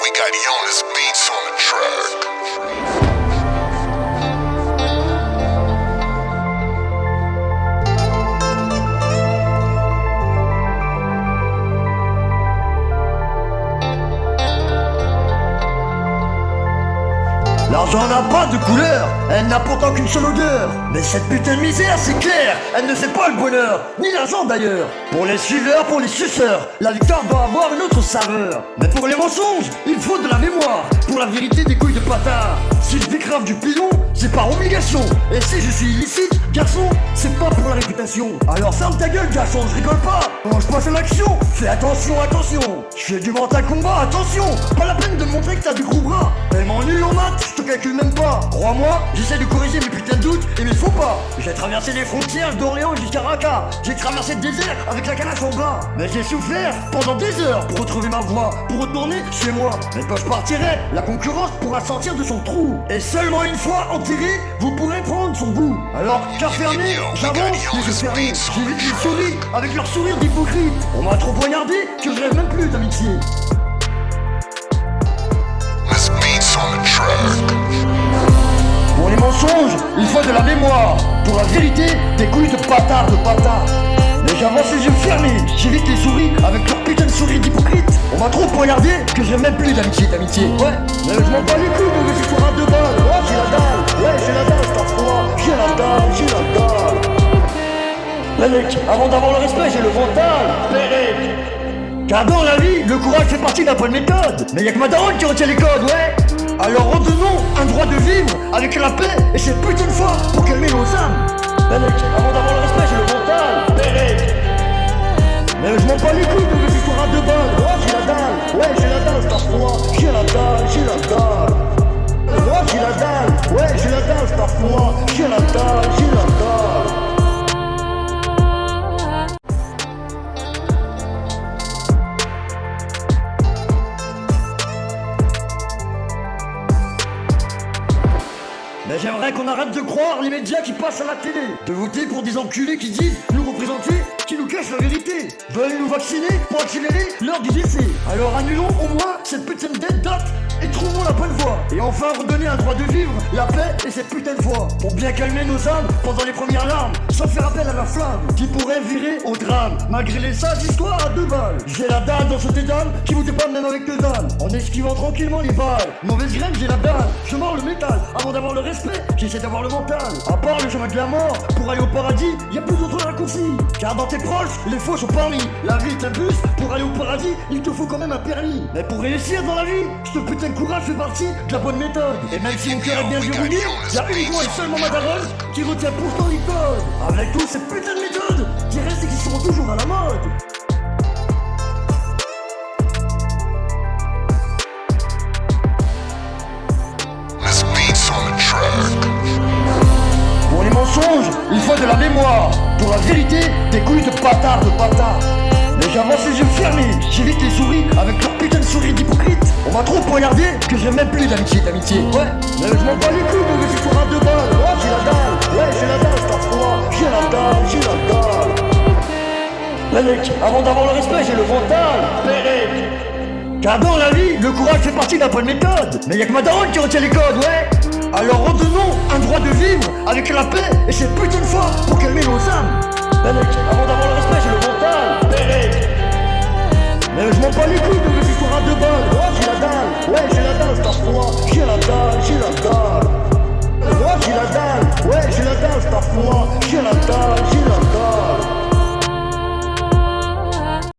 we got Jonas Beats on the track. L'argent n'a pas de couleur, elle n'a pourtant qu'une seule odeur. Mais cette putain de misère, c'est clair, elle ne fait pas le bonheur, ni l'argent d'ailleurs. Pour les suiveurs, pour les suceurs, la victoire doit avoir une autre saveur. Mais pour les mensonges, il faut de la mémoire. Pour la vérité, des couilles de patard. Si je décrave du pilon, c'est par obligation. Et si je suis illicite, garçon, c'est pas pour la réputation. Alors ferme ta gueule, garçon, je rigole pas. Quand je passe à l'action, fais attention, attention. Je fais du mental combat, attention. Pas la peine de montrer que t'as du gros bras. Tellement nul en maths, je te calcule même pas. Crois-moi, j'essaie de corriger mes putains de doutes et mes faux pas. J'ai traversé les frontières d'Orléans jusqu'à Raqqa. J'ai traversé le désert avec la calache en bas. Mais j'ai souffert pendant des heures pour retrouver ma voie, pour retourner chez moi. Mais quand je partirai, la concurrence pourra sortir de son trou. Et seulement une fois enterré, vous pourrez prendre son goût. Alors, car fermé, j'avance, les yeux fermés. J'évite les souris avec leur sourire d'hypocrite. On m'a trop poignardé que je rêve même plus d'amitié. Jonas Beats on the track. Pour les mensonges, il faut de la mémoire. Pour la vérité, des couilles de patard, de patard. Mais j'avance les yeux fermés, j'évite les souris avec leur putain de sourire d'hypocrite. On m'a trop poignardé que j'ai même plus d'amitié, Ouais, mais je m'en bats les couilles de mes histoires à deux balles. Ouais, j'ai la dalle, ouais, j'ai la dalle, c'est pas froid. J'ai la dalle, j'ai la dalle. Pérec, avant d'avoir le respect, j'ai le mental. Pérec. Car dans la vie, le courage fait partie d'un point de méthode. Mais y'a que ma daronne qui retient les codes, ouais. Alors redonnons un droit de vivre avec la paix et cette putain de foi pour calmer nos âmes. Pérec, avant d'avoir le respect, j'ai le mental. Pérec. Mais je m'en bats les couilles de mes histoires à deux balles. Ouais, j'ai la dalle, ouais, j'ai la dalle, c'est pas froid. J'ai la dalle, j'ai la dalle. Ouais, j'ai la dalle, ouais, j'ai la dalle, c'est pas froid. J'ai la dalle, j'ai la dalle. Mais j'aimerais qu'on arrête de croire les médias qui passent à la télé. De voter pour des enculés qui disent nous représenter, qui nous cachent la vérité. Veulent nous vacciner pour accélérer l'heure du décès. Alors annulons au moins cette putain de date et trouvons la bonne voie. Et enfin redonner un droit de vivre, la paix et cette putain de foi. Pour bien calmer nos âmes pendant les premières larmes, sans faire appel à la flamme qui pourrait virer au drame. Malgré les sages histoires à deux balles. J'ai la dalle dans ce dédale qui vous dépanne même avec deux ânes. En esquivant tranquillement les balles. Mauvaise graine, j'ai la dalle. Je mords le métal avant d'avoir le respect. J'essaie d'avoir le mental. À part le chemin de la mort, pour aller au paradis, y a plus d'autres raccourcis. Car dans tes proches, les faux sont parmi. La vie est un bus, pour aller au paradis, il te faut quand même un permis. Mais pour réussir dans la vie, ce putain de courage fait partie de la bonne méthode. Et même si mon cœur est bien verrouillé, y'a uniquement et seulement ma daronne qui retient pourtant les codes. Avec toutes ces putains de méthodes qui restent et qui seront toujours à la mode. Jonas Beats on the track. Pour les mensonges, il faut de la mémoire. Pour la vérité, des couilles de patard, de patard. Mais j'avance les yeux fermés, j'évite les souris avec leur putain de sourire d'hypocrite. On m'a trop poignardé que j'ai même plus d'amitié. Ouais, mais je m'en bats les couilles de mes histoires à deux balles. Ouais, j'ai la dalle, ouais, j'ai la dalle, c'est pas froid. J'ai la dalle, j'ai la dalle. Pérec, avant d'avoir le respect, j'ai le mental. Pérec. Car dans la vie, le courage fait partie d'un point de méthode. Mais y'a que ma daronne qui retient les codes, ouais. Alors redonnons un droit de vivre avec la paix et cette putain de foi pour calmer nos âmes. Pérec, avant d'avoir le respect, j'ai le mental. Pérec. Mais je m'en bats les couilles de mes histoires à deux balles.